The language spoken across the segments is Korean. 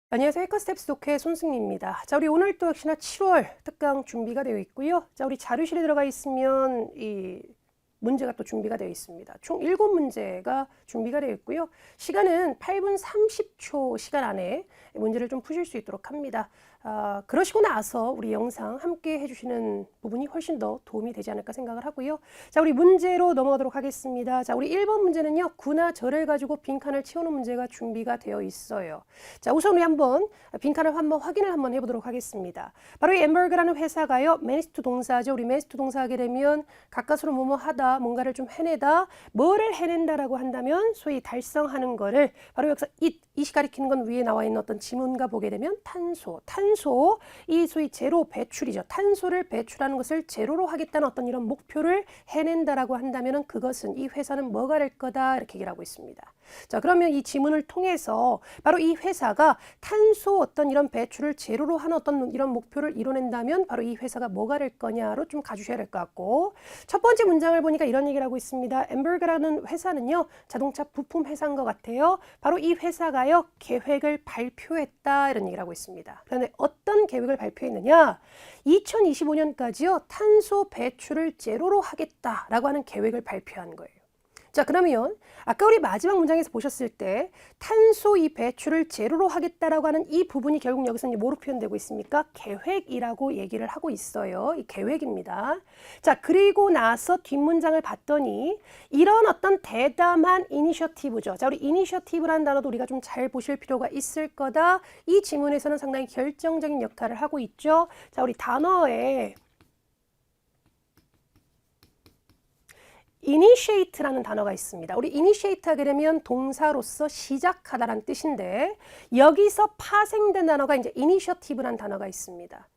안녕하세요. 해커스텝스 독해 손승리입니다. 자, 우리 오늘 또 역시나 7월 특강 준비가 되어 있고요. 자, 우리 자료실에 들어가 있으면 이 문제가 또 준비가 되어 있습니다. 총 7문제가 준비가 되어 있고요. 시간은 8분 30초 시간 안에 문제를 좀 푸실 수 있도록 합니다. 그러시고 나서 우리 영상 함께 해주시는 부분이 훨씬 더 도움이 되지 않을까 생각을 하고요. 자, 우리 문제로 넘어가도록 하겠습니다. 자, 우리 1번 문제는요. 구나 절을 가지고 빈칸을 채우는 문제가 준비가 되어 있어요. 자, 우선 우리 한번 빈칸을 한번 확인을 한번 해보도록 하겠습니다. 바로 이 엠버그라는 회사가요. 매니스투 동사죠. 우리 매니스투 동사 하게 되면 가까스로 뭐뭐 하다, 뭔가를 좀 해내다, 뭐를 해낸다라고 한다면 소위 달성하는 거를 바로 여기서 it이 가리키는 건 위에 나와 있는 어떤 지문과 보게 되면 탄소, 이 소위 제로 배출이죠. 탄소를 배출하는 것을 제로로 하겠다는 어떤 이런 목표를 해낸다라고 한다면 그것은 이 회사는 뭐가 될 거다 이렇게 얘기를 하고 있습니다. 자, 그러면 이 지문을 통해서 바로 이 회사가 탄소 어떤 이런 배출을 제로로 하는 어떤 이런 목표를 이뤄낸다면 바로 이 회사가 뭐가 될 거냐로 좀 가주셔야 될 것 같고, 첫 번째 문장을 보니까 이런 얘기를 하고 있습니다. 엠버그라는 회사는요, 자동차 부품 회사인 것 같아요. 바로 이 회사가요, 계획을 발표했다 이런 얘기를 하고 있습니다. 그런데 어떤 계획을 발표했느냐? 2025년까지요, 탄소 배출을 제로로 하겠다라고 하는 계획을 발표한 거예요. 자, 그러면 아까 우리 마지막 문장에서 보셨을 때 탄소 이 배출을 제로로 하겠다라고 하는 이 부분이 결국 여기서 이제 뭐로 표현되고 있습니까? 계획이라고 얘기를 하고 있어요. 이 계획입니다. 자, 그리고 나서 뒷문장을 봤더니 이런 어떤 대담한 이니셔티브죠. 자, 우리 이니셔티브라는 단어도 우리가 좀 잘 보실 필요가 있을 거다. 이 지문에서는 상당히 결정적인 역할을 하고 있죠. 자, 우리 단어에 initiate라는 단어가 있습니다. 우리 initiate 하게 되면 동사로서 시작하다라는 뜻인데 여기서 파생된 단어가 이제 initiative라는 단어가 있습니다.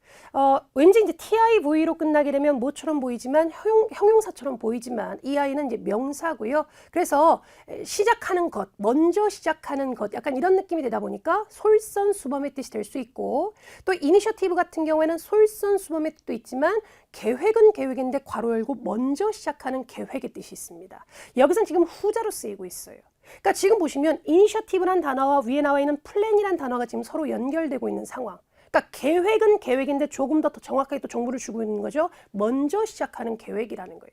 왠지 이제 TIV로 끝나게 되면 뭐처럼 보이지만 형용사처럼 보이지만 이 아이는 이제 명사고요. 그래서 시작하는 것, 먼저 시작하는 것, 약간 이런 느낌이 되다 보니까 솔선수범의 뜻이 될 수 있고, 또 이니셔티브 같은 경우에는 솔선수범의 뜻도 있지만 계획은 계획인데 괄호 열고 먼저 시작하는 계획의 뜻이 있습니다. 여기서는 지금 후자로 쓰이고 있어요. 그러니까 지금 보시면 이니셔티브란 단어와 위에 나와 있는 플랜이란 단어가 지금 서로 연결되고 있는 상황. 그러니까 계획은 계획인데 조금 더 정확하게 또 정보를 주고 있는 거죠. 먼저 시작하는 계획이라는 거예요.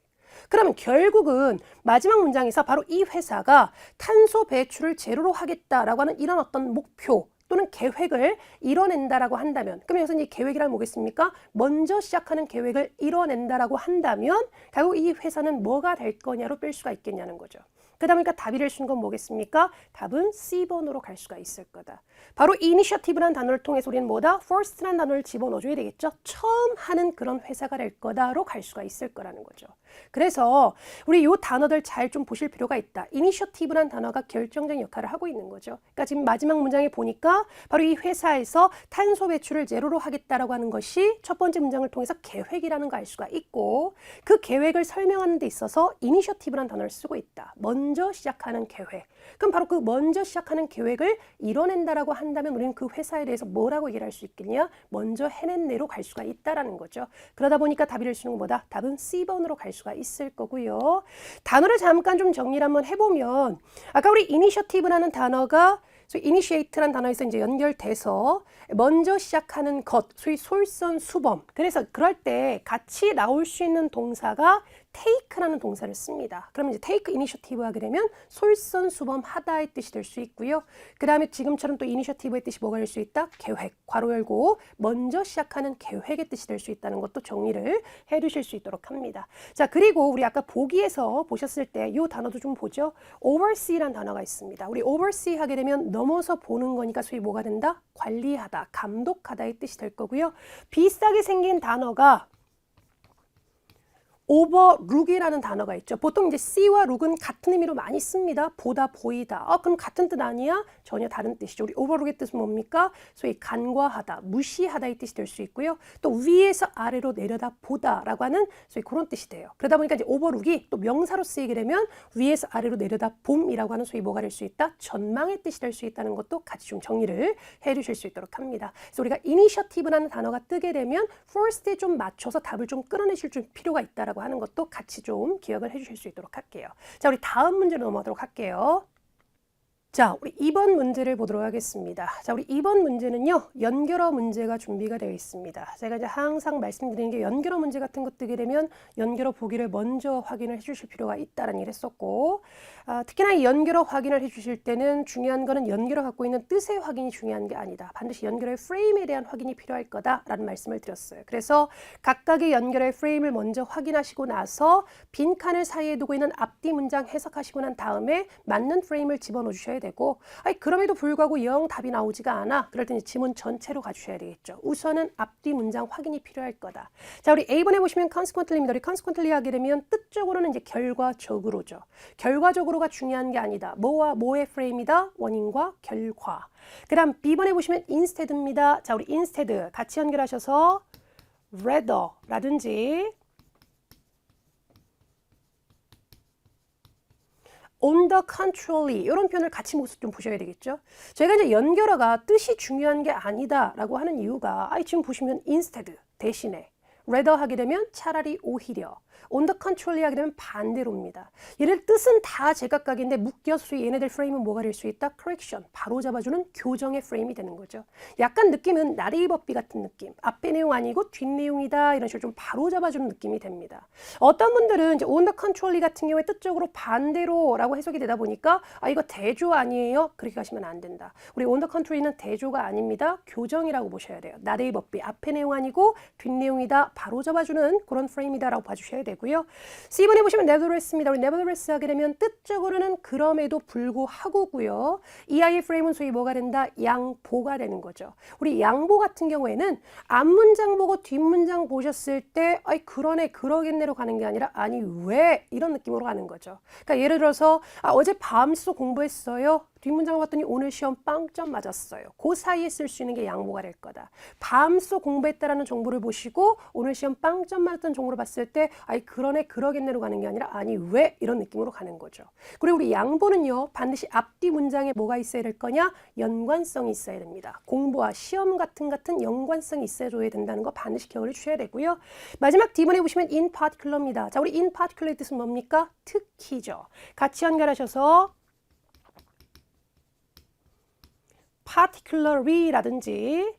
그러면 결국은 마지막 문장에서 바로 이 회사가 탄소 배출을 제로로 하겠다라고 하는 이런 어떤 목표 또는 계획을 이뤄낸다라고 한다면, 그럼 여기서 이 계획이란 뭐겠습니까? 먼저 시작하는 계획을 이뤄낸다라고 한다면 결국 이 회사는 뭐가 될 거냐로 뺄 수가 있겠냐는 거죠. 그러다 보니까 답이 될 수 있는 건 뭐겠습니까? 답은 C번으로 갈 수가 있을 거다. 바로 initiative라는 단어를 통해서 우리는 뭐다? first라는 단어를 집어넣어줘야 되겠죠. 처음 하는 그런 회사가 될 거다로 갈 수가 있을 거라는 거죠. 그래서 우리 이 단어들 잘 좀 보실 필요가 있다. initiative라는 단어가 결정적인 역할을 하고 있는 거죠. 그러니까 지금 마지막 문장에 보니까 바로 이 회사에서 탄소 배출을 제로로 하겠다라고 하는 것이 첫 번째 문장을 통해서 계획이라는 걸 알 수가 있고, 그 계획을 설명하는 데 있어서 initiative라는 단어를 쓰고 있다. 먼저 시작하는 계획. 그럼 바로 그 먼저 시작하는 계획을 이뤄낸다라고 한다면 우리는 그 회사에 대해서 뭐라고 얘기를 할 수 있겠냐? 먼저 해낸네로 갈 수가 있다라는 거죠. 그러다 보니까 답이 될 수 있는 것보다 답은 C번으로 갈 수가 있을 거고요. 단어를 잠깐 좀 정리를 한번 해보면 아까 우리 initiative라는 단어가 initiate라는 단어에서 이제 연결돼서 먼저 시작하는 것, 소위 솔선수범. 그래서 그럴 때 같이 나올 수 있는 동사가 take라는 동사를 씁니다. 그러면 이제 take initiative 하게 되면 솔선수범하다의 뜻이 될 수 있고요. 그 다음에 지금처럼 또 initiative의 뜻이 뭐가 될 수 있다? 계획, 괄호 열고 먼저 시작하는 계획의 뜻이 될 수 있다는 것도 정리를 해 두실 수 있도록 합니다. 자, 그리고 우리 아까 보기에서 보셨을 때 이 단어도 좀 보죠. oversee라는 단어가 있습니다. 우리 oversee 하게 되면 넘어서 보는 거니까 소위 뭐가 된다? 관리하다, 감독하다의 뜻이 될 거고요. 비슷하게 생긴 단어가 overlook이라는 단어가 있죠. 보통 이제 see와 look은 같은 의미로 많이 씁니다. 보다, 보이다. 그럼 같은 뜻 아니야? 전혀 다른 뜻이죠. 우리 overlook의 뜻은 뭡니까? 소위 간과하다, 무시하다의 뜻이 될 수 있고요. 또 위에서 아래로 내려다 보다라고 하는 소위 그런 뜻이 돼요. 그러다 보니까 이제 overlook이 또 명사로 쓰이게 되면 위에서 아래로 내려다 봄이라고 하는 소위 뭐가 될 수 있다? 전망의 뜻이 될 수 있다는 것도 같이 좀 정리를 해 주실 수 있도록 합니다. 그래서 우리가 initiative라는 단어가 뜨게 되면 first에 좀 맞춰서 답을 좀 끌어내실 줄 필요가 있다라고 하는 것도 같이 좀 기억을 해 주실 수 있도록 할게요. 자, 우리 다음 문제로 넘어가도록 할게요. 자, 우리 2번 문제를 보도록 하겠습니다. 자, 우리 2번 문제는요, 연결어 문제가 준비가 되어 있습니다. 제가 이제 항상 말씀드리는 게 연결어 문제 같은 것 뜨게 되면 연결어 보기를 먼저 확인을 해주실 필요가 있다는 얘기를 했었고, 특히나 이 연결어 확인을 해주실 때는 중요한 거는 연결어 갖고 있는 뜻의 확인이 중요한 게 아니다. 반드시 연결어의 프레임에 대한 확인이 필요할 거다라는 말씀을 드렸어요. 그래서 각각의 연결어의 프레임을 먼저 확인하시고 나서 빈칸을 사이에 두고 있는 앞뒤 문장 해석하시고 난 다음에 맞는 프레임을 집어넣어 주셔야 되고, 그럼에도 불구하고 영 답이 나오지가 않아. 그럴 때는 지문 전체로 가주셔야 되겠죠. 우선은 앞뒤 문장 확인이 필요할 거다. 자, 우리 A번에 보시면 consequently입니다. 우리 consequently 하게 되면 뜻적으로는 이제 결과적으로죠. 결과적으로가 중요한 게 아니다. 뭐와 뭐의 프레임이다? 원인과 결과. 그 다음 B번에 보시면 instead입니다. 자, 우리 instead 같이 연결하셔서 rather라든지 on the contrary 이런 표현을 같이 모습 좀 보셔야 되겠죠. 저희가 이제 연결어가 뜻이 중요한 게 아니다라고 하는 이유가 지금 보시면 instead 대신에 rather 하게 되면 차라리 오히려 on the contrary 하게 되면 반대로입니다. 얘들 뜻은 다 제각각인데 묶여서 얘네들 프레임은 뭐가 될 수 있다? correction, 바로 잡아주는 교정의 프레임이 되는 거죠. 약간 느낌은 나레이버비 같은 느낌. 앞에 내용 아니고 뒷 내용이다 이런 식으로 좀 바로 잡아주는 느낌이 됩니다. 어떤 분들은 이제 on the contrary 같은 경우에 뜻적으로 반대로라고 해석이 되다 보니까 이거 대조 아니에요? 그렇게 가시면 안 된다. 우리 on the contrary는 대조가 아닙니다. 교정이라고 보셔야 돼요. 나레이버비 앞에 내용 아니고 뒷 내용이다. 바로 잡아주는 그런 프레임이다라고 봐주셔야 되고요. C번에 보시면 nevertheless입니다. 우리 nevertheless 하게 되면 뜻적으로는 그럼에도 불구하고고요. 이 아이의 프레임은 소위 뭐가 된다? 양보가 되는 거죠. 우리 양보 같은 경우에는 앞문장 보고 뒷문장 보셨을 때 그러네 그러겠네로 가는 게 아니라 아니 왜 이런 느낌으로 가는 거죠. 그러니까 예를 들어서 어제 밤새 공부했어요. 뒷문장을 봤더니 오늘 시험 빵점 맞았어요. 그 사이에 쓸 수 있는 게 양보가 될 거다. 밤새 공부했다라는 정보를 보시고 오늘 시험 빵점 맞았던 정보를 봤을 때 그러네 그러겠네로 가는 게 아니라 아니 왜 이런 느낌으로 가는 거죠. 그리고 우리 양보는요 반드시 앞뒤 문장에 뭐가 있어야 될 거냐? 연관성이 있어야 됩니다. 공부와 시험 같은 연관성이 있어줘야 된다는 거 반드시 기억을 해주셔야 되고요. 마지막 D번에 보시면 in particular입니다. 자, 우리 in particular의 뜻은 뭡니까? 특히죠. 같이 연결하셔서 particularly라든지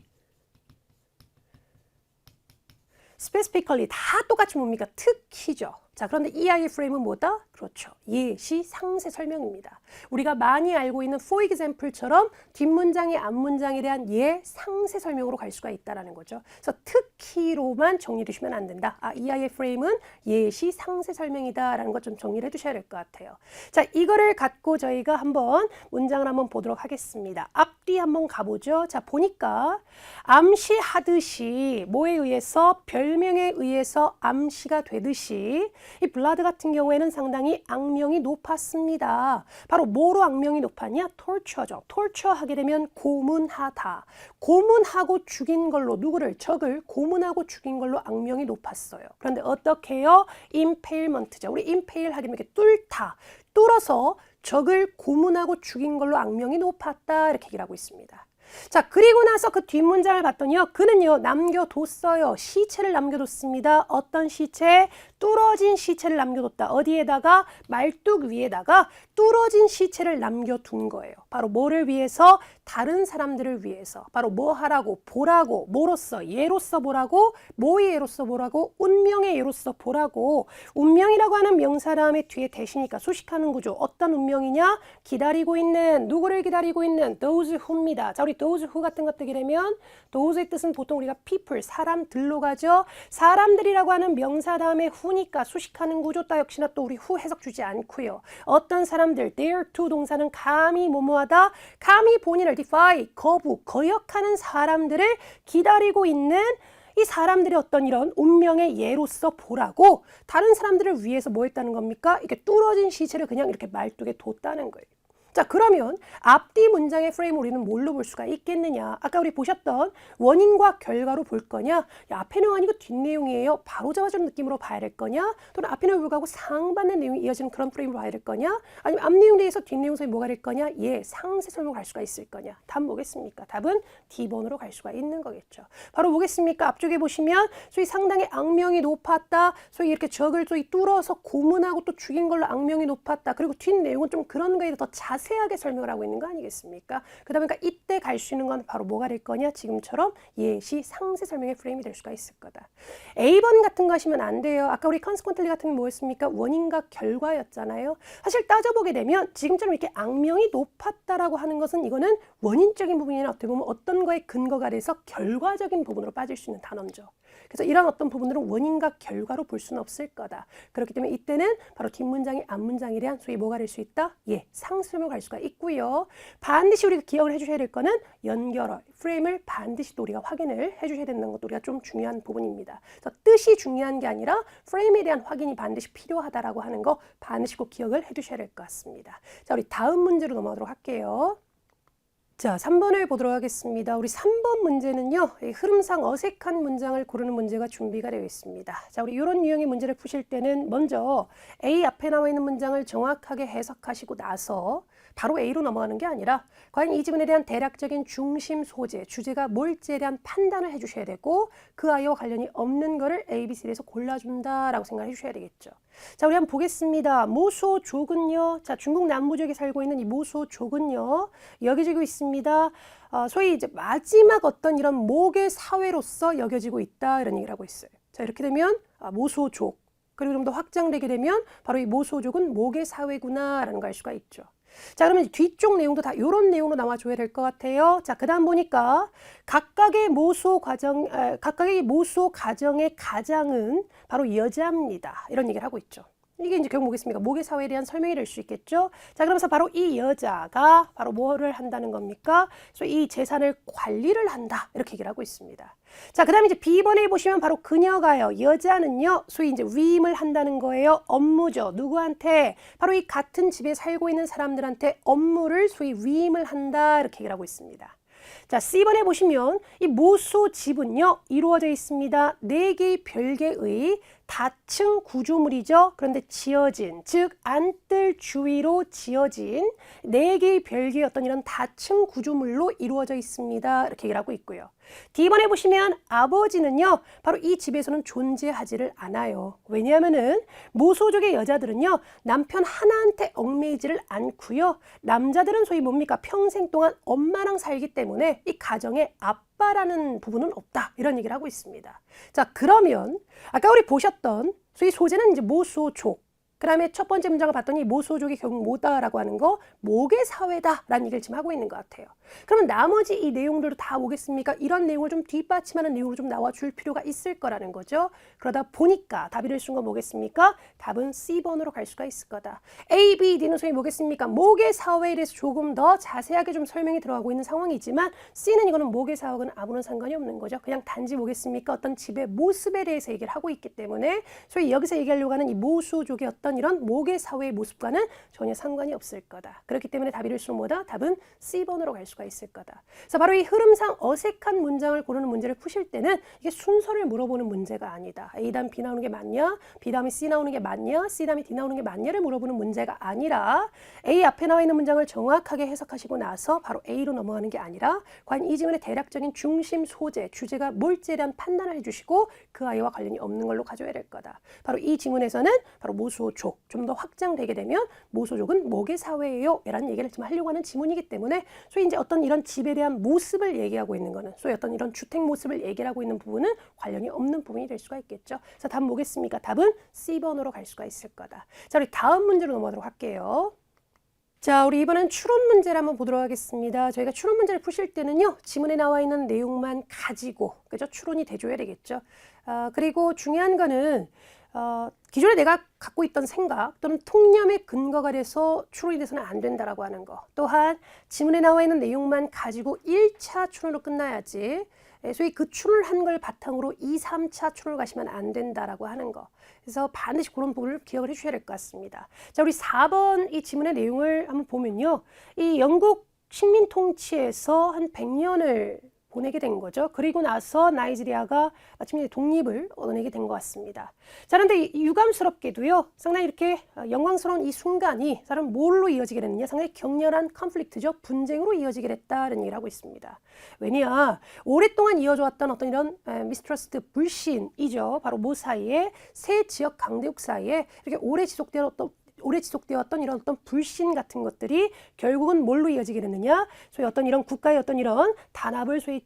specifically 다 똑같이 뭡니까? 특히죠. 자, 그런데 이 아이의 프레임은 뭐다? 그렇죠. 예시 상세 설명입니다. 우리가 많이 알고 있는 for example처럼 뒷문장이 앞문장에 대한 예 상세 설명으로 갈 수가 있다는 거죠. 그래서 특히로만 정리해 주시면 안 된다. 이 아이의 프레임은 예시 상세 설명이다라는 것 좀 정리를 해 두셔야 될 것 같아요. 자, 이거를 갖고 저희가 한번 문장을 한번 보도록 하겠습니다. 앞뒤 한번 가보죠. 자, 보니까 암시하듯이 뭐에 의해서 별명에 의해서 암시가 되듯이 이 블라드 같은 경우에는 상당히 악명이 높았습니다. 바로 뭐로 악명이 높았냐? torture죠. torture 하게 되면 고문하다. 고문하고 죽인 걸로 누구를? 적을 고문하고 죽인 걸로 악명이 높았어요. 그런데 어떻게 해요? impalement죠. 우리 impale 하게 되면 이렇게 뚫다. 뚫어서 적을 고문하고 죽인 걸로 악명이 높았다. 이렇게 얘기를 하고 있습니다. 자, 그리고 나서 그 뒷문장을 봤더니요. 그는요. 남겨뒀어요. 시체를 남겨뒀습니다. 어떤 시체? 뚫어진 시체를 남겨뒀다. 어디에다가? 말뚝 위에다가 뚫어진 시체를 남겨둔 거예요. 바로 뭐를 위해서? 다른 사람들을 위해서. 바로 뭐 하라고? 보라고. 뭐로써? 예로써 보라고. 뭐의 예로써 보라고? 운명의 예로써 보라고. 운명이라고 하는 명사 다음에 뒤에 대시니까 수식하는 구조. 어떤 운명이냐? 기다리고 있는, 누구를 기다리고 있는? those who입니다. 자, 우리 those who 같은 것들이 되면 those의 뜻은 보통 우리가 people, 사람들로 가죠. 사람들이라고 하는 명사 다음에 who니까 수식하는 구조 따 역시나 또 우리 who 해석 주지 않고요. 어떤 사람들, dare to 동사는 감히 뭐뭐하다, 감히 본인을 defy, 거부, 거역하는 사람들을 기다리고 있는 이 사람들의 어떤 이런 운명의 예로서 보라고 다른 사람들을 위해서 뭐 했다는 겁니까? 이렇게 뚫어진 시체를 그냥 이렇게 말뚝에 뒀다는 거예요. 자, 그러면 앞뒤 문장의 프레임을 우리는 뭘로 볼 수가 있겠느냐? 아까 우리 보셨던 원인과 결과로 볼 거냐? 야, 앞에 내용 아니고 뒷내용이에요. 바로 잡아주는 느낌으로 봐야 될 거냐? 또는 앞에 내용 불구하고 상반된 내용이 이어지는 그런 프레임으로 봐야 될 거냐? 아니면 앞내용 대해서 뒷내용 사이 뭐가 될 거냐? 예, 상세 설명을 갈 수가 있을 거냐? 답 뭐겠습니까? 답은 D번으로 갈 수가 있는 거겠죠. 바로 뭐겠습니까? 앞쪽에 보시면 소위 상당히 악명이 높았다. 소위 이렇게 적을 소위 뚫어서 고문하고 또 죽인 걸로 악명이 높았다. 그리고 뒷내용은 좀 그런 거에 더 자세히 자세하게 설명을 하고 있는 거 아니겠습니까? 그러다 보니까 이때 갈 수 있는 건 바로 뭐가 될 거냐? 지금처럼 예시, 상세 설명의 프레임이 될 수가 있을 거다. A번 같은 거 하시면 안 돼요. 아까 우리 consequently 같은 게 뭐였습니까? 원인과 결과였잖아요. 사실 따져보게 되면 지금처럼 이렇게 악명이 높았다라고 하는 것은 이거는 원인적인 부분이나 어떻게 보면 어떤 거에 근거가 돼서 결과적인 부분으로 빠질 수 있는 단어죠. 그래서 이런 어떤 부분들은 원인과 결과로 볼 수는 없을 거다. 그렇기 때문에 이때는 바로 뒷문장이 앞문장에 대한 소위 뭐가 될 수 있다? 예, 상수로 갈 수가 있고요. 반드시 우리가 기억을 해주셔야 될 거는 연결어, 프레임을 반드시 또 우리가 확인을 해주셔야 된다는 것도 우리가 좀 중요한 부분입니다. 그래서 뜻이 중요한 게 아니라 프레임에 대한 확인이 반드시 필요하다라고 하는 거 반드시 꼭 기억을 해두셔야 될 것 같습니다. 자, 우리 다음 문제로 넘어가도록 할게요. 자, 3번을 보도록 하겠습니다. 우리 3번 문제는요, 흐름상 어색한 문장을 고르는 문제가 준비가 되어 있습니다. 자, 우리 이런 유형의 문제를 푸실 때는 먼저 A 앞에 나와 있는 문장을 정확하게 해석하시고 나서 바로 A로 넘어가는 게 아니라 과연 이 지문에 대한 대략적인 중심 소재, 주제가 뭘지에 대한 판단을 해주셔야 되고 그 아이와 관련이 없는 거를 A, B, C에서 골라준다라고 생각해 주셔야 되겠죠. 자, 우리 한번 보겠습니다. 모소족은요. 자, 중국 남부 지역에 살고 있는 이 모소족은요. 여겨지고 있습니다. 소위 이제 마지막 어떤 이런 모계 사회로서 여겨지고 있다 이런 얘기를 하고 있어요. 자, 이렇게 되면 모소족. 그리고 좀 더 확장되게 되면 바로 이 모소족은 모계 사회구나라는 걸 알 수가 있죠. 자, 그러면 뒤쪽 내용도 다 이런 내용으로 나와줘야 될 것 같아요. 자, 그 다음 보니까 각각의 모소 가정의 가장은 바로 여자입니다. 이런 얘기를 하고 있죠. 이게 이제 결국 뭐겠습니까? 모계 사회에 대한 설명이 될 수 있겠죠. 자, 그러면서 바로 이 여자가 바로 뭐를 한다는 겁니까? 그래서 이 재산을 관리를 한다. 이렇게 얘기를 하고 있습니다. 자, 그 다음에 이제 B번에 보시면 바로 그녀가요. 여자는요, 소위 이제 위임을 한다는 거예요. 업무죠. 누구한테? 바로 이 같은 집에 살고 있는 사람들한테 업무를 소위 위임을 한다. 이렇게 얘기를 하고 있습니다. 자, C번에 보시면 이 모소 집은요, 이루어져 있습니다. 4개의 별개의 다층 구조물이죠. 그런데 지어진, 즉 안뜰 주위로 지어진 4개의 별개의 어떤 이런 다층 구조물로 이루어져 있습니다. 이렇게 얘기를 하고 있고요. D번에 보시면 아버지는요, 바로 이 집에서는 존재하지를 않아요. 왜냐하면은 모소족의 여자들은요, 남편 하나한테 얽매이지를 않고요. 남자들은 소위 뭡니까? 평생 동안 엄마랑 살기 때문에 이 가정의 아빠라는 부분은 없다. 이런 얘기를 하고 있습니다. 자, 그러면 아까 우리 보셨던 소위 소재는 이제 모소족. 그 다음에 첫 번째 문장을 봤더니 모소족이 결국 뭐다라고 하는 거? 모계사회다라는 얘기를 지금 하고 있는 것 같아요. 그러면 나머지 이 내용들도 다 오겠습니까? 이런 내용을 좀 뒷받침하는 내용으로 좀 나와줄 필요가 있을 거라는 거죠. 그러다 보니까 답이 될 수 있는 건 뭐겠습니까? 답은 C번으로 갈 수가 있을 거다. A, B, D는 소위 뭐겠습니까? 모계사회에 대해서 조금 더 자세하게 좀 설명이 들어가고 있는 상황이지만 C는 이거는 모계사회하고는 아무런 상관이 없는 거죠. 그냥 단지 뭐겠습니까? 어떤 집의 모습에 대해서 얘기를 하고 있기 때문에 소위 여기서 얘기하려고 하는 이 모소족의 어떤 이런 모계사회의 모습과는 전혀 상관이 없을 거다. 그렇기 때문에 답이 될 수 있는 뭐다? 답은 C번으로 갈 수가 있을 거다. 그래서 바로 이 흐름상 어색한 문장을 고르는 문제를 푸실 때는 이게 순서를 물어보는 문제가 아니다. A 다음 B 나오는 게 맞냐? B 다음에 C 나오는 게 맞냐? C 다음에 D 나오는 게 맞냐를 물어보는 문제가 아니라 A 앞에 나와 있는 문장을 정확하게 해석하시고 나서 바로 A로 넘어가는 게 아니라 과연 이 지문의 대략적인 중심 소재, 주제가 뭘지에 대한 판단을 해주시고 그 아이와 관련이 없는 걸로 가져야 될 거다. 바로 이 지문에서는 바로 모소족, 좀 더 확장되게 되면 모소족은 모계사회예요 라는 얘기를 지금 하려고 하는 지문이기 때문에 소위 이제 어떤 이런 집에 대한 모습을 얘기하고 있는 거는 소위 어떤 이런 주택 모습을 얘기하고 있는 부분은 관련이 없는 부분이 될 수가 있겠죠. 자, 답은 뭐겠습니까? 답은 C번으로 갈 수가 있을 거다. 자, 우리 다음 문제로 넘어가도록 할게요. 자, 우리 이번엔 추론 문제를 한번 보도록 하겠습니다. 저희가 추론 문제를 푸실 때는요, 지문에 나와 있는 내용만 가지고, 그죠? 추론이 돼줘야 되겠죠. 그리고 중요한 거는, 기존에 내가 갖고 있던 생각 또는 통념의 근거가 돼서 추론이 돼서는 안 된다라고 하는 거. 또한 지문에 나와 있는 내용만 가지고 1차 추론으로 끝나야지 소위 그 추론을 한 걸 바탕으로 2, 3차 추론을 가시면 안 된다라고 하는 거. 그래서 반드시 그런 부분을 기억을 해주셔야 될 것 같습니다. 자, 우리 4번 이 지문의 내용을 한번 보면요. 이 영국 식민 통치에서 한 100년을 보내게 된 거죠. 그리고 나서 나이지리아가 마침내 독립을 얻어내게 된 것 같습니다. 자, 그런데 유감스럽게도요, 상당히 이렇게 영광스러운 이 순간이 사람 뭘로 이어지게 됐느냐? 상당히 격렬한 컨플릭트죠. 분쟁으로 이어지게 됐다는 얘기를 하고 있습니다. 왜냐? 오랫동안 이어져 왔던 어떤 이런 미스트러스트 불신이죠. 바로 모 사이에 세 지역 강대국 사이에 이렇게 오래 지속되어 오래 지속되었던 이런 어떤 불신 같은 것들이 결국은 뭘로 이어지게 됐느냐? 소위 어떤 이런 국가의 어떤 이런 단합을 소위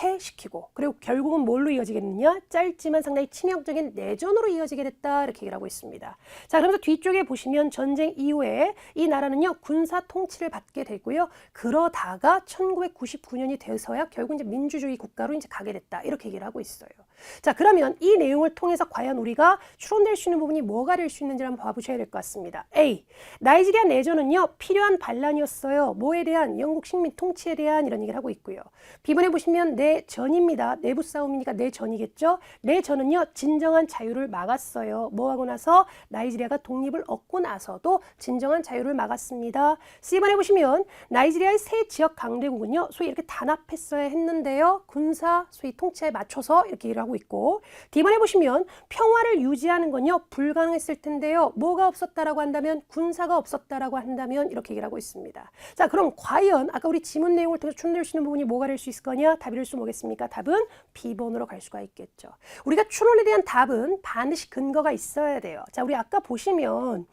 해시키고 그리고 결국은 뭘로 이어지겠느냐? 짧지만 상당히 치명적인 내전으로 이어지게 됐다 이렇게 얘기를 하고 있습니다. 자, 그러면서 뒤쪽에 보시면 전쟁 이후에 이 나라는요 군사 통치를 받게 되고요. 그러다가 1999년이 돼서야 결국 이제 민주주의 국가로 이제 가게 됐다 이렇게 얘기를 하고 있어요. 자, 그러면 이 내용을 통해서 과연 우리가 추론될 수 있는 부분이 뭐가 될 수 있는지를 한번 봐보셔야 될 것 같습니다. A. 나이지리아 내전은요 필요한 반란이었어요. 뭐에 대한? 영국 식민 통치에 대한 이런 얘기를 하고 있고요. B번에 보시면 내전입니다. 내부 싸움이니까 내전이겠죠. 내전은요 진정한 자유를 막았어요. 뭐하고 나서? 나이지리아가 독립을 얻고 나서도 진정한 자유를 막았습니다. C번에 보시면 나이지리아의 새 지역 강대국은요 소위 이렇게 단합했어야 했는데요 군사 소위 통치에 맞춰서 이렇게 일을 하고 있고, D번에 보시면 평화를 유지하는 건요 불가능했을 텐데요 뭐가 없었다라고 한다면? 군사가 없었다라고 한다면 이렇게 얘기를 하고 있습니다. 자, 그럼 과연 아까 우리 지문 내용을 통해서 추론될 수 있는 부분이 뭐가 될 수 있을 거냐? 답이 수 뭐겠습니까? 답은 B번으로 갈 수가 있겠죠. 우리가 추론에 대한 답은 반드시 근거가 있어야 돼요. 자, 우리 아까 보시면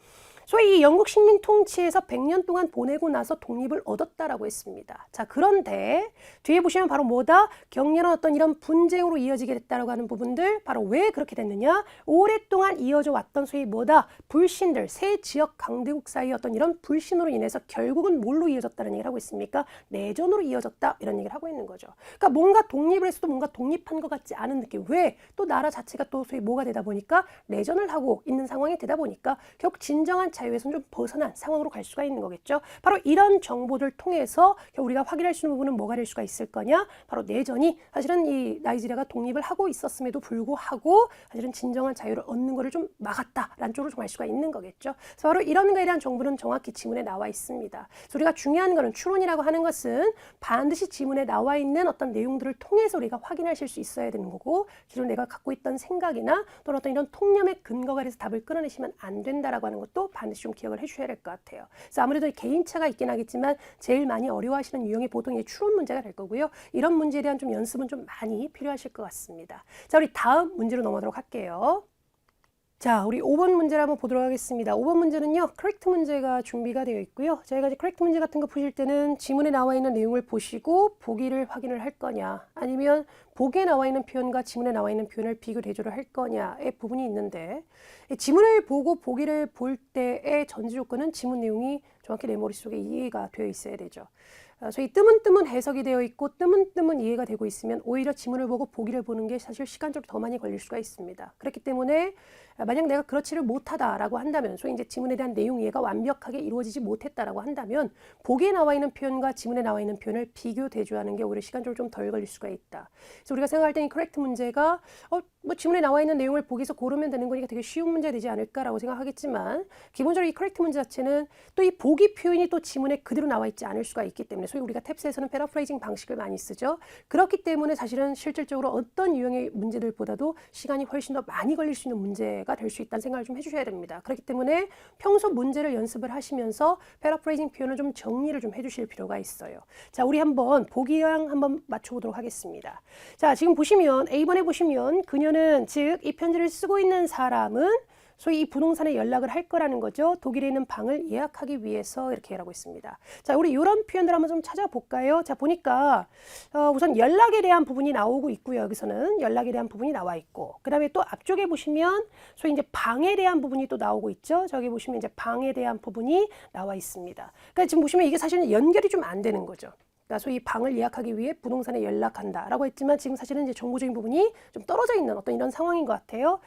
소위 이 영국 식민 통치에서 100년 동안 보내고 나서 독립을 얻었다라고 했습니다. 자, 그런데 뒤에 보시면 바로 뭐다? 격렬한 어떤 이런 분쟁으로 이어지게 됐다라고 하는 부분들, 바로 왜 그렇게 됐느냐? 오랫동안 이어져 왔던 소위 뭐다? 불신들, 새 지역 강대국 사이의 어떤 이런 불신으로 인해서 결국은 뭘로 이어졌다는 얘기를 하고 있습니까? 내전으로 이어졌다 이런 얘기를 하고 있는 거죠. 그러니까 뭔가 독립을 했어도 뭔가 독립한 것 같지 않은 느낌. 왜? 또 나라 자체가 또 소위 뭐가 되다 보니까 내전을 하고 있는 상황이 되다 보니까 결국 진정한 자유에서는 좀 벗어난 상황으로 갈 수가 있는 거겠죠. 바로 이런 정보를 통해서 우리가 확인할 수 있는 부분은 뭐가 될 수가 있을 거냐? 바로 내전이 사실은 이 나이지리아가 독립을 하고 있었음에도 불구하고 사실은 진정한 자유를 얻는 것을 좀 막았다라는 쪽으로 좀 알 수가 있는 거겠죠. 그래서 바로 이런 거에 대한 정보는 정확히 지문에 나와 있습니다. 그래서 우리가 중요한 거는 추론이라고 하는 것은 반드시 지문에 나와 있는 어떤 내용들을 통해서 우리가 확인하실 수 있어야 되는 거고, 기존 내가 갖고 있던 생각이나 또는 어떤 이런 통념의 근거가 돼서 답을 끌어내시면 안 된다라고 하는 것도 반드시 좀 기억을 해주셔야 될 것 같아요. 그래서 아무래도 개인차가 있긴 하겠지만 제일 많이 어려워하시는 유형이 보통 이 추론 문제가 될 거고요. 이런 문제에 대한 좀 연습은 좀 많이 필요하실 것 같습니다. 자, 우리 다음 문제로 넘어가도록 할게요. 자, 우리 5번 문제를 한번 보도록 하겠습니다. 5번 문제는요, correct 문제가 준비가 되어 있고요. 저희가 이제 correct 문제 같은 거 푸실 때는 지문에 나와 있는 내용을 보시고 보기를 확인을 할 거냐, 아니면 보기에 나와 있는 표현과 지문에 나와 있는 표현을 비교 대조를 할 거냐의 부분이 있는데, 지문을 보고 보기를 볼 때의 전제 조건은 지문 내용이 정확히 내 머릿속에 이해가 되어 있어야 되죠. 저희 뜨문뜨문 해석이 되어 있고 뜨문뜨문 이해가 되고 있으면 오히려 지문을 보고 보기를 보는 게 사실 시간적으로 더 많이 걸릴 수가 있습니다. 그렇기 때문에 만약 내가 그렇지를 못하다라고 한다면, 소위 이제 지문에 대한 내용 이해가 완벽하게 이루어지지 못했다라고 한다면 보기에 나와 있는 표현과 지문에 나와 있는 표현을 비교 대조하는 게 오히려 시간적으로 좀 덜 걸릴 수가 있다. 그래서 우리가 생각할 때 이 correct 문제가 뭐 지문에 나와 있는 내용을 보기에서 고르면 되는 거니까 되게 쉬운 문제 되지 않을까라고 생각하겠지만, 기본적으로 이 correct 문제 자체는 또 이 보기 표현이 또 지문에 그대로 나와 있지 않을 수가 있기 때문에, 소위 우리가 탭스에서는 패러프레이징 방식을 많이 쓰죠. 그렇기 때문에 사실은 실질적으로 어떤 유형의 문제들보다도 시간이 훨씬 더 많이 걸릴 수 있는 문제가 될 수 있다는 생각을 좀 해주셔야 됩니다. 그렇기 때문에 평소 문제를 연습을 하시면서 패러프레이징 표현을 좀 정리를 좀 해주실 필요가 있어요. 자, 우리 한번 보기랑 한번 맞춰보도록 하겠습니다. 자, 지금 보시면 A번에 보시면 그녀는, 즉 이 편지를 쓰고 있는 사람은 소위 이 부동산에 연락을 할 거라는 거죠. 독일에 있는 방을 예약하기 위해서 이렇게 하고 있습니다. 자, 우리 이런 표현들 한번 좀 찾아볼까요? 자, 보니까 우선 연락에 대한 부분이 나오고 있고요. 여기서는 연락에 대한 부분이 나와 있고, 그 다음에 또 앞쪽에 보시면 소위 이제 방에 대한 부분이 또 나오고 있죠. 저기 보시면 이제 방에 대한 부분이 나와 있습니다. 그러니까 지금 보시면 이게 사실은 연결이 좀 안 되는 거죠. 소위 방을 예약하기 위해 부동산에 연락한다라고 했지만 지금 사실은 이제 정보적인 부분이 좀 떨어져 있는 어떤 이런 상황인 것 같아요.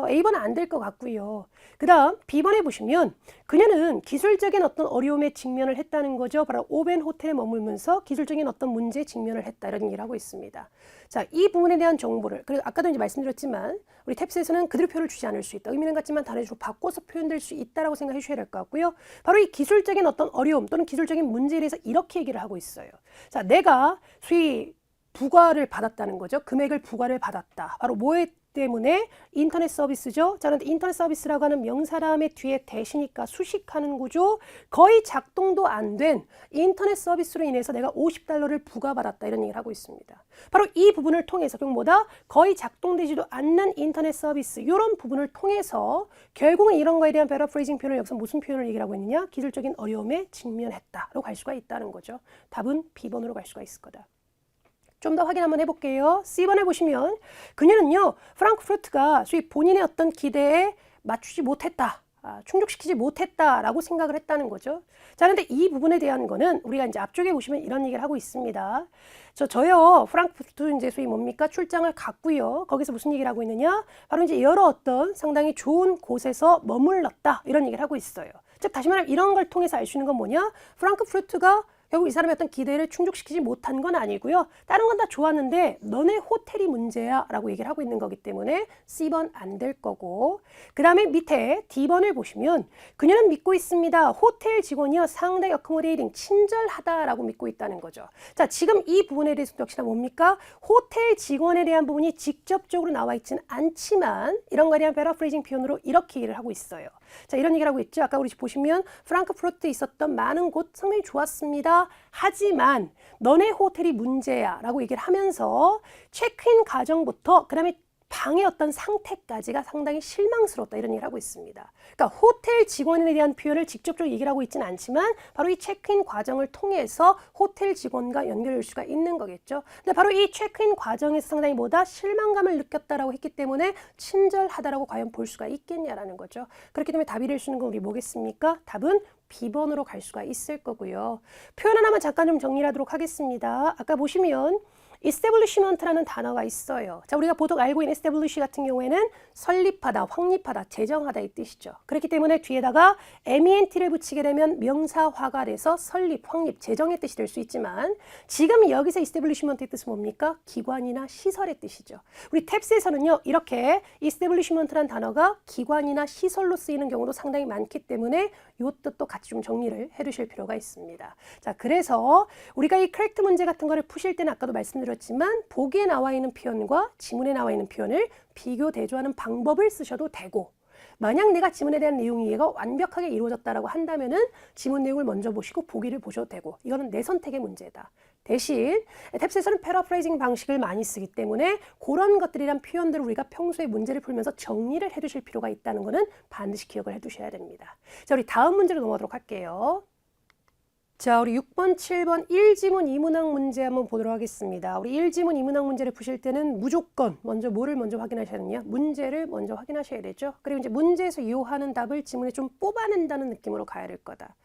A번은 안 될 것 같고요. 그 다음 B번에 보시면 그녀는 기술적인 어떤 어려움에 직면을 했다는 거죠. 바로 오벤 호텔에 머물면서 기술적인 어떤 문제에 직면을 했다, 이런 얘기를 하고 있습니다. 자, 이 부분에 대한 정보를, 그리고 아까도 이제 말씀드렸지만 우리 탭스에서는 그대로 표현을 주지 않을 수 있다. 의미는 같지만 단어로 바꿔서 표현될 수 있다라고 생각해 주셔야 될 것 같고요. 바로 이 기술적인 어떤 어려움 또는 기술적인 문제에 대해서 이렇게 얘기를 하고 있어요. 자, 내가 소위 부과를 받았다는 거죠. 금액을 부과를 받았다. 바로 뭐에 때문에 인터넷 서비스죠. 자, 그런데 인터넷 서비스라고 하는 명사 다음에 뒤에 대시니까 수식하는 구조, 거의 작동도 안 된 인터넷 서비스로 인해서 내가 $50를 부과받았다 이런 얘기를 하고 있습니다. 바로 이 부분을 통해서 결국 뭐다? 거의 작동되지도 않는 인터넷 서비스 이런 부분을 통해서 결국은 이런 거에 대한 패러프레이징 표현을 여기서 무슨 표현을 얘기를 하고 있느냐? 기술적인 어려움에 직면했다로 갈 수가 있다는 거죠. 답은 B번으로 갈 수가 있을 거다. 좀 더 확인 한번 해볼게요. C번에 보시면 그녀는요 프랑크푸르트가 소위 본인의 어떤 기대에 맞추지 못했다. 충족시키지 못했다라고 생각을 했다는 거죠. 자, 그런데 이 부분에 대한 거는 우리가 이제 앞쪽에 보시면 이런 얘기를 하고 있습니다. 저요 프랑크푸르트 이제 소위 뭡니까 출장을 갔고요. 거기서 무슨 얘기를 하고 있느냐? 바로 이제 여러 어떤 상당히 좋은 곳에서 머물렀다 이런 얘기를 하고 있어요. 즉 다시 말하면 이런 걸 통해서 알 수 있는 건 뭐냐? 프랑크푸르트가 결국 이 사람의 어떤 기대를 충족시키지 못한 건 아니고요. 다른 건 다 좋았는데 너네 호텔이 문제야 라고 얘기를 하고 있는 거기 때문에 C번 안 될 거고, 그 다음에 밑에 D번을 보시면 그녀는 믿고 있습니다. 호텔 직원이요 상당히 어코모데이팅 친절하다라고 믿고 있다는 거죠. 자, 지금 이 부분에 대해서 역시나 뭡니까? 호텔 직원에 대한 부분이 직접적으로 나와 있지는 않지만 이런 거에 대한 패러프레이징 표현으로 이렇게 얘기를 하고 있어요. 자, 이런 얘기를 하고 있죠. 아까 우리 보시면 프랑크푸르트에 있었던 많은 곳 상당히 좋았습니다. 하지만 너네 호텔이 문제야 라고 얘기를 하면서 체크인 과정부터 그 다음에 방의 어떤 상태까지가 상당히 실망스럽다 이런 얘기를 하고 있습니다. 그러니까 호텔 직원에 대한 표현을 직접적으로 얘기를 하고 있지는 않지만 바로 이 체크인 과정을 통해서 호텔 직원과 연결될 수가 있는 거겠죠. 근데 바로 이 체크인 과정에서 상당히 뭐다? 실망감을 느꼈다라고 했기 때문에 친절하다라고 과연 볼 수가 있겠냐라는 거죠. 그렇기 때문에 답이 될 수 있는 건 우리 뭐겠습니까? 답은 B번으로 갈 수가 있을 거고요. 표현 하나만 잠깐 좀 정리하도록 하겠습니다. 아까 보시면 establishment라는 단어가 있어요. 자, 우리가 보통 알고 있는 establish 같은 경우에는 설립하다, 확립하다, 제정하다 이 뜻이죠. 그렇기 때문에 뒤에다가 ment를 붙이게 되면 명사화가 돼서 설립, 확립, 제정의 뜻이 될 수 있지만 지금 여기서 establishment의 뜻은 뭡니까? 기관이나 시설의 뜻이죠. 우리 탭스에서는요 이렇게 establishment라는 단어가 기관이나 시설로 쓰이는 경우도 상당히 많기 때문에 이 뜻도 같이 좀 정리를 해두실 필요가 있습니다. 자, 그래서 우리가 이 correct 문제 같은 거를 푸실 때는 아까도 말씀드렸지만 보기에 나와 있는 표현과 지문에 나와 있는 표현을 비교 대조하는 방법을 쓰셔도 되고, 만약 내가 지문에 대한 내용 이해가 완벽하게 이루어졌다라고 한다면은 지문 내용을 먼저 보시고 보기를 보셔도 되고, 이거는 내 선택의 문제다. 대신 탭스에서는 패러프레이징 방식을 많이 쓰기 때문에 그런 것들이란 표현들을 우리가 평소에 문제를 풀면서 정리를 해두실 필요가 있다는 거는 반드시 기억을 해두셔야 됩니다. 자, 우리 다음 문제로 넘어가도록 할게요. 자, 우리 6번, 7번 1지문 2문항 문제 한번 보도록 하겠습니다. 우리 1지문 2문항 문제를 푸실 때는 무조건 먼저 뭐를 먼저 확인하셔야 되냐? 문제를 먼저 확인하셔야 되죠. 그리고 이제 문제에서 요하는 답을 지문에 좀 뽑아낸다는 느낌으로 가야 될 거다.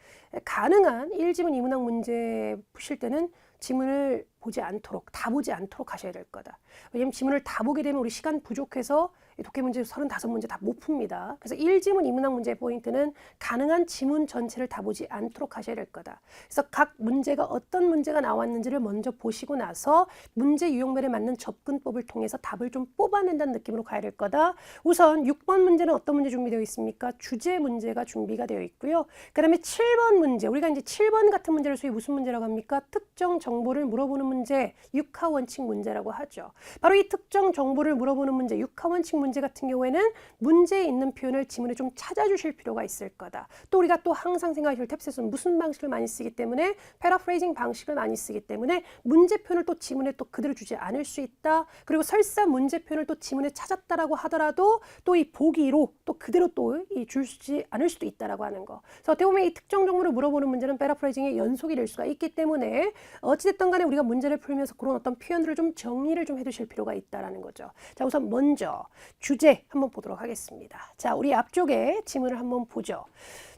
가능한 1지문 2문항 문제 푸실 때는 지문을 보지 않도록, 다 보지 않도록 하셔야 될 거다. 왜냐면 지문을 다 보게 되면 우리 시간 부족해서 독해 문제 35문제 다 못 풉니다. 그래서 1지문 2문항 문제의 포인트는 가능한 지문 전체를 다 보지 않도록 하셔야 될 거다. 그래서 각 문제가 어떤 문제가 나왔는지를 먼저 보시고 나서 문제 유형별에 맞는 접근법을 통해서 답을 좀 뽑아낸다는 느낌으로 가야 될 거다. 우선 6번 문제는 어떤 문제 준비되어 있습니까? 주제 문제가 준비가 되어 있고요. 그 다음에 7번 문제, 우리가 이제 7번 같은 문제를 소위 무슨 문제라고 합니까? 특정 정보를 물어보는 문제, 육하원칙 문제라고 하죠. 바로 이 특정 정보를 물어보는 문제, 육하원칙 문제 같은 경우에는 문제에 있는 표현을 지문에 좀 찾아주실 필요가 있을 거다. 또 우리가 또 항상 생각하실 탭스에서는 무슨 방식을 많이 쓰기 때문에 패러프레이징 방식을 많이 쓰기 때문에 문제 표현을 또 지문에 또 그대로 주지 않을 수 있다. 그리고 설사 문제 표현을 또 지문에 찾았다라고 하더라도 또 이 보기로 또 그대로 또 주지 않을 수도 있다라고 하는 거. 그래서 어떻게 보면 이 특정 정보를 물어보는 문제는 패러프레이징의 연속이 될 수가 있기 때문에 어찌됐든 간에 우리가 문제를 풀면서 그런 어떤 표현들을 좀 정리를 좀 해두실 필요가 있다라는 거죠. 자, 우선 먼저 주제 한번 보도록 하겠습니다. 자, 우리 앞쪽에 지문을 한번 보죠.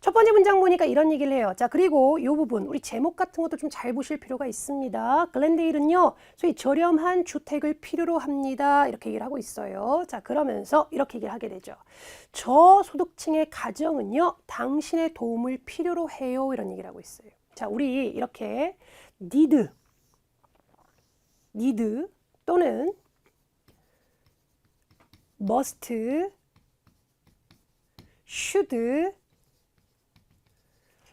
첫 번째 문장 보니까 이런 얘기를 해요. 자, 그리고 이 부분 우리 제목 같은 것도 좀 잘 보실 필요가 있습니다. 글렌데일은요 소위 저렴한 주택을 필요로 합니다. 이렇게 얘기를 하고 있어요. 자, 그러면서 이렇게 얘기를 하게 되죠. 저소득층의 가정은요 당신의 도움을 필요로 해요. 이런 얘기를 하고 있어요. 자, 우리 이렇게 need 또는 must, should,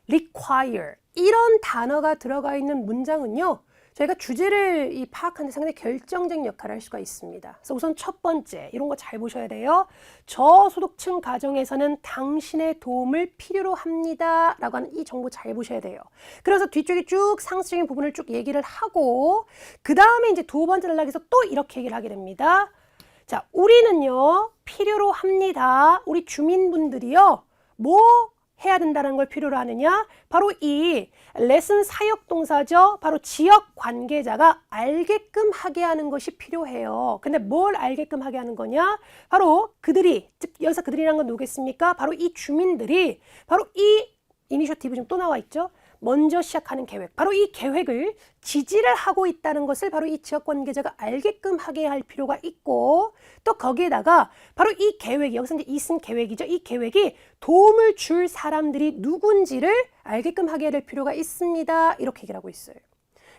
require 이런 단어가 들어가 있는 문장은요 저희가 주제를 파악하는 데 상당히 결정적 역할을 할 수가 있습니다. 그래서 우선 첫 번째, 이런 거 잘 보셔야 돼요. 저소득층 가정에서는 당신의 도움을 필요로 합니다. 라고 하는 이 정보 잘 보셔야 돼요. 그래서 뒤쪽에 쭉 상습적인 부분을 쭉 얘기를 하고, 그 다음에 이제 두 번째 단락에서 또 이렇게 얘기를 하게 됩니다. 자, 우리는요, 필요로 합니다. 우리 주민분들이요, 뭐 해야 된다는 걸 필요로 하느냐? 바로 이 레슨 사역 동사죠. 바로 지역 관계자가 알게끔 하게 하는 것이 필요해요. 근데 뭘 알게끔 하게 하는 거냐? 바로 그들이, 즉 여기서 그들이란 건 누구겠습니까? 바로 이 주민들이, 바로 이 이니셔티브 지금 또 나와 있죠. 먼저 시작하는 계획, 바로 이 계획을 지지를 하고 있다는 것을 바로 이 지역 관계자가 알게끔 하게 할 필요가 있고, 또 거기에다가 바로 이 계획이, 여기서 이제 이쓴 계획이죠. 이 계획이 도움을 줄 사람들이 누군지를 알게끔 하게 될 필요가 있습니다. 이렇게 얘기를 하고 있어요.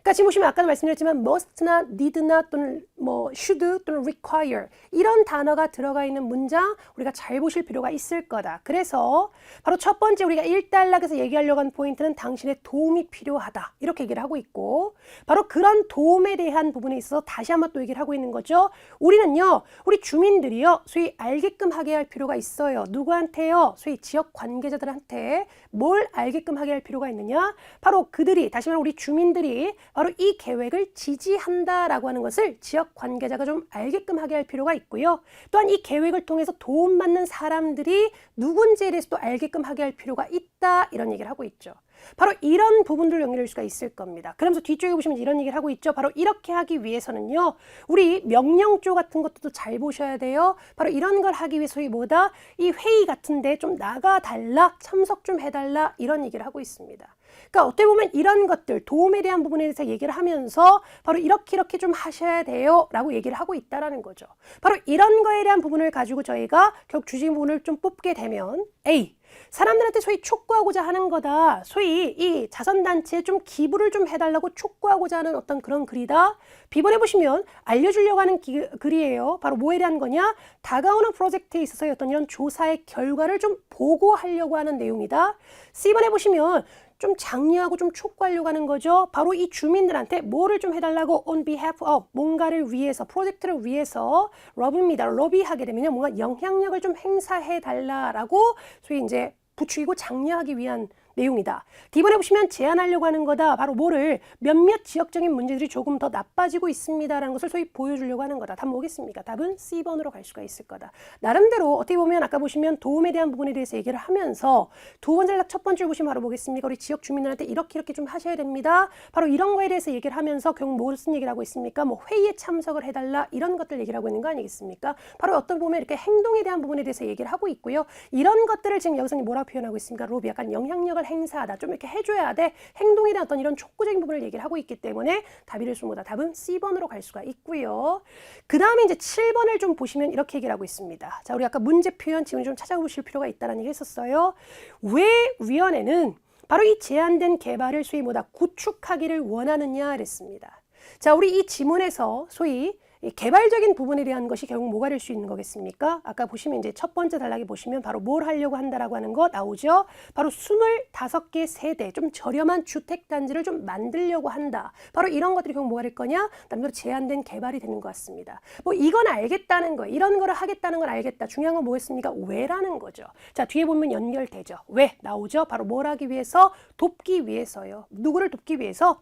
그러니까 지금 보시면 아까도 말씀드렸지만 must나 need나 또는 뭐 should 또는 require 이런 단어가 들어가 있는 문장 우리가 잘 보실 필요가 있을 거다. 그래서 바로 첫 번째 우리가 1단락에서 얘기하려고 하는 포인트는 당신의 도움이 필요하다. 이렇게 얘기를 하고 있고, 바로 그런 도움에 대한 부분에 있어서 다시 한번 또 얘기를 하고 있는 거죠. 우리는요, 우리 주민들이요, 소위 알게끔 하게 할 필요가 있어요. 누구한테요? 소위 지역 관계자들한테 뭘 알게끔 하게 할 필요가 있느냐? 바로 그들이, 다시 말해 우리 주민들이 바로 이 계획을 지지한다라고 하는 것을 지역 관계자가 좀 알게끔 하게 할 필요가 있고요. 또한 이 계획을 통해서 도움받는 사람들이 누군지에 대해서도 알게끔 하게 할 필요가 있다. 이런 얘기를 하고 있죠. 바로 이런 부분들을 연결할 수가 있을 겁니다. 그러면서 뒤쪽에 보시면 이런 얘기를 하고 있죠. 바로 이렇게 하기 위해서는요, 우리 명령조 같은 것도 잘 보셔야 돼요. 바로 이런 걸 하기 위해서 뭐다? 이 회의 같은데 좀 나가달라, 참석 좀 해달라, 이런 얘기를 하고 있습니다. 그러니까 어떻게 보면 이런 것들, 도움에 대한 부분에 대해서 얘기를 하면서 바로 이렇게 좀 하셔야 돼요 라고 얘기를 하고 있다라는 거죠. 바로 이런 거에 대한 부분을 가지고 저희가 결국 주제 부분을 좀 뽑게 되면 A, 사람들한테 소위 촉구하고자 하는 거다. 소위 이 자선단체에 좀 기부를 좀 해달라고 촉구하고자 하는 어떤 그런 글이다. B번에 보시면 알려주려고 하는 글이에요. 바로 뭐에 대한 거냐? 다가오는 프로젝트에 있어서의 어떤 이런 조사의 결과를 좀 보고하려고 하는 내용이다. C번에 보시면 좀 장려하고 좀 촉구하려고 하는 거죠. 바로 이 주민들한테 뭐를 좀 해달라고 on behalf of, 뭔가를 위해서, 프로젝트를 위해서 러브입니다. 러비하게 되면요, 뭔가 영향력을 좀 행사해달라라고 소위 이제 부추기고 장려하기 위한 내용이다. D번에 보시면 제안하려고 하는 거다. 바로 뭐를 몇몇 지역적인 문제들이 조금 더 나빠지고 있습니다라는 것을 소위 보여주려고 하는 거다. 답 뭐겠습니까? 답은 C번으로 갈 수가 있을 거다. 나름대로 어떻게 보면 아까 보시면 도움에 대한 부분에 대해서 얘기를 하면서 두 번째 단락 첫 번째를 보시면 바로 뭐겠습니까? 우리 지역 주민들한테 이렇게 좀 하셔야 됩니다. 바로 이런 거에 대해서 얘기를 하면서 결국 무슨 얘기를 하고 있습니까? 뭐 회의에 참석을 해달라, 이런 것들 얘기를 하고 있는 거 아니겠습니까? 바로 어떤 보면 이렇게 행동에 대한 부분에 대해서 얘기를 하고 있고요. 이런 것들을 지금 여기서 뭐라고 표현하고 있습니까? 로비, 약간 영향력을 행사하다, 좀 이렇게 해줘야 돼. 행동에 대한 어떤 이런 촉구적인 부분을 얘기를 하고 있기 때문에 답이를 수보다 답은 C번으로 갈 수가 있고요. 그 다음에 이제 7번을 좀 보시면 이렇게 얘기를 하고 있습니다. 자, 우리 아까 문제 표현 지금 좀 찾아보실 필요가 있다는 얘기 했었어요. 왜 위원회는 바로 이 제한된 개발을 소위 뭐다? 구축하기를 원하느냐 그랬습니다. 자, 우리 이 지문에서 소위 이 개발적인 부분에 대한 것이 결국 뭐가 될 수 있는 거겠습니까? 아까 보시면 이제 첫 번째 단락에 보시면 바로 뭘 하려고 한다라고 하는 거 나오죠? 바로 25개 세대, 좀 저렴한 주택단지를 좀 만들려고 한다. 바로 이런 것들이 결국 뭐가 될 거냐? 남들로 제한된 개발이 되는 것 같습니다. 뭐 이건 알겠다는 거예요. 이런 거를 하겠다는 걸 알겠다. 중요한 건 뭐겠습니까? 왜라는 거죠. 자, 뒤에 보면 연결되죠. 왜? 나오죠? 바로 뭘 하기 위해서? 돕기 위해서요. 누구를 돕기 위해서?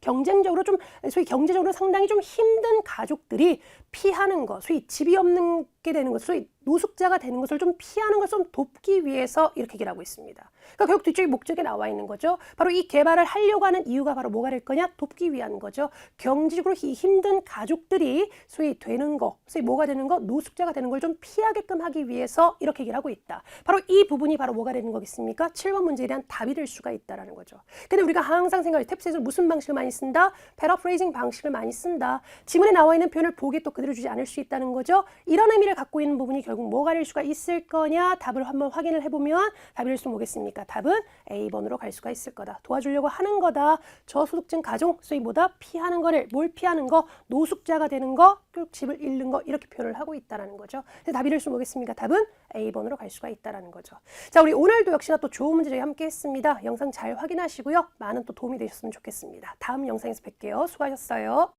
경쟁적으로 좀, 소위 경제적으로 상당히 좀 힘든 가족들이 피하는 것, 소위 집이 없는 게 되는 것, 소위 노숙자가 되는 것을 좀 피하는 것을 좀 돕기 위해서 이렇게 얘기를 하고 있습니다. 그러니까 결국 뒤쪽에 목적에 나와 있는 거죠. 바로 이 개발을 하려고 하는 이유가 바로 뭐가 될 거냐? 돕기 위한 거죠. 경제적으로 힘든 가족들이 소위 되는 거, 소위 뭐가 되는 거? 노숙자가 되는 걸 좀 피하게끔 하기 위해서 이렇게 얘기를 하고 있다. 바로 이 부분이 바로 뭐가 되는 거겠습니까? 7번 문제에 대한 답이 될 수가 있다라는 거죠. 근데 우리가 항상 생각해 탭스에서 무슨 방식을 많이 쓴다? 패러프레이징 방식을 많이 쓴다. 지문에 나와 있는 표현을 보기에 또 그대로 주지 않을 수 있다는 거죠. 이런 의미를 갖고 있는 부분이 결국 뭐가 될 수가 있을 거냐? 답을 한번 확인을 해보면 답일 수 뭐겠습니까? 답은 A번으로 갈 수가 있을 거다. 도와주려고 하는 거다. 저소득층 가정 수입보다 피하는 거를 뭘 피하는 거? 노숙자가 되는 거, 결국 집을 잃는 거 이렇게 표현을 하고 있다는 거죠. 그래서 답일 수 뭐겠습니까? 답은 A번으로 갈 수가 있다는 거죠. 자, 우리 오늘도 역시나 또 좋은 문제 저희 함께 했습니다. 영상 잘 확인하시고요. 많은 또 도움이 되셨으면 좋겠습니다. 다음 영상에서 뵐게요. 수고하셨어요.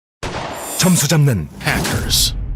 점수 잡는 Hackers.